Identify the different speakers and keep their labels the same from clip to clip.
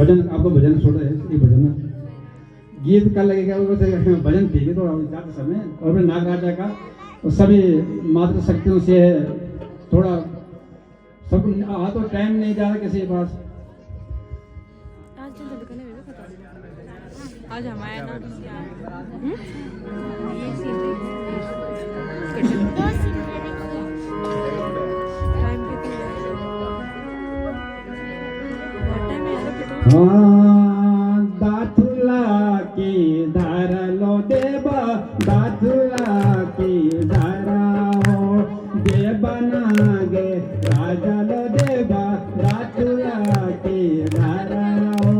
Speaker 1: भजन आपको भजन छोड़ रहे हैं, ये भजन गीत का लगेगा वो भजन ठीक है। थोड़ा जाते समय और फिर नाग राजा का सभी मात्र शक्तियों से थोड़ा सब तो टाइम नहीं जा रहा किसी के पास।
Speaker 2: आज हमारे ना
Speaker 1: दाथुला की धारा लो देवा, दाथुला की धारा हो देवा नागे राजा लो देवा, दाथुला की धारा हो।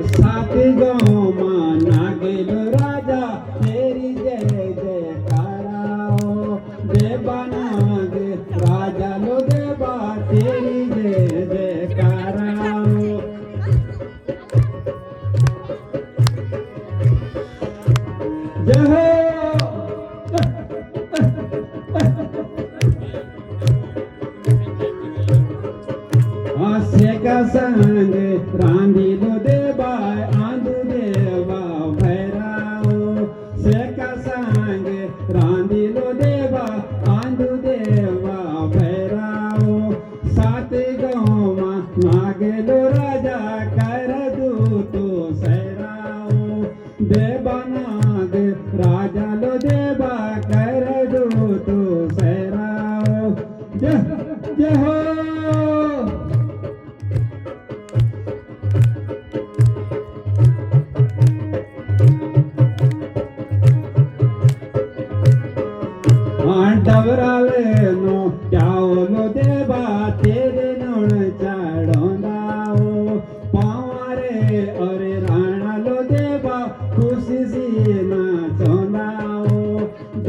Speaker 1: सात गाँव माना गेलो राजा तेरी जय जयकारा हो देवा नाग राजा लो देवा तेरी जय जयकारा हो। जय हो हास्य का संग रांधी लो देवा आंधू देवा भैराओ से का संग रांधी लो देवा आंधू देवा भैराओ। सात गाँव नागे लो राजा कर दू तो सहराओ देवा नाग राजा लो देवा कर दू तो सहराओ। जय हो डबराले नो जाओ लो देवा तेरे नोण चढ़ोंदाओ पावारे और राणा लो देवा खुशी सी नाचोंदाओ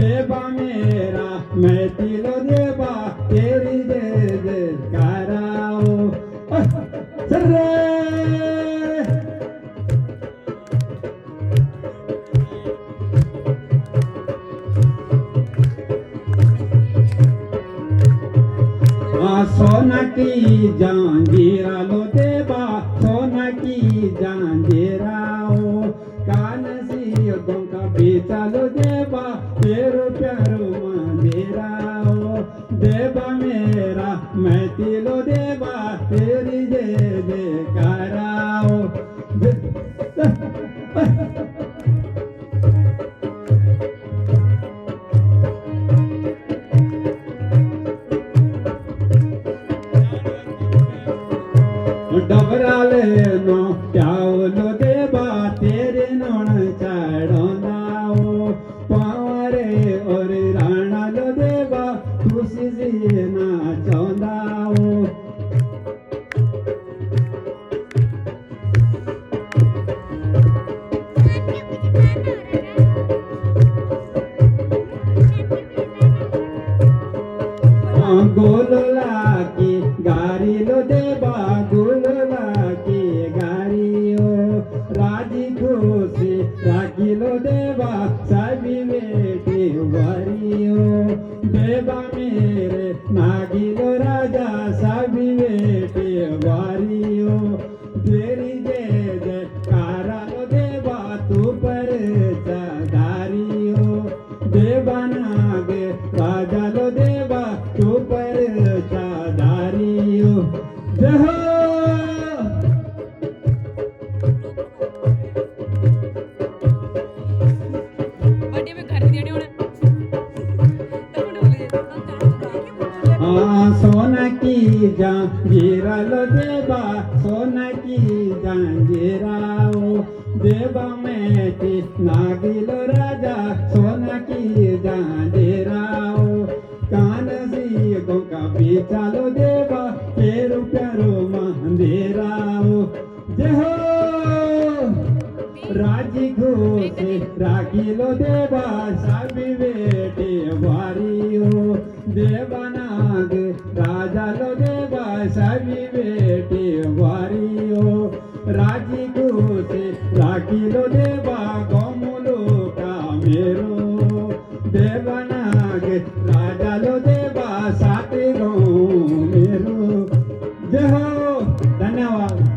Speaker 1: देवा मेरा मैं तिलो देवा तेरी जय जयकाराओ। सर्रे सोना की जांजीरा लो देवा, सोना की जांजीरा हो कान सी का बेचा लो देवा तेरो प्यारो मंदिरा हो देवा मेरा मैं तिलो देवा तेरी जय जयकारा हो। डबराले नो चावलो देवा तेरे नोण चढ़ोंदाओ पावरे और राणा लो देवा खुशी से नाचोंदाओ। गोलला की गारी लो देवा गोलला की गारी हो राजी खुशी राखी लो देवा सभी बेटी वारी हो देवा मेरे नागी लो राजा सभी बेटी वारी हो तेरी जय जयकारा लो देवा तू पर चदारी हो देवा नाग राजा लो देवा तू पर चादारी हो। जय हो सोना की जांजीरा लो देवा सोना की जांजीरा हो देवा मैं की नागी लो राजा सोना की जांजीरा हो कान सी का बेचा लो देवा तेरो प्यारो मंदिरा हो। जय हो राजी घोषे राखी लो देवा सभी बेटे वारी हो देवा नाग राजा लो देवा सभी बेटे वारी हो राजी घोषे राखी నాగిలో దేవా గోములు కామేరు దేవనాగే రాజాలో దేవా సాటి గోమేరు జయ हो धन्यवाद।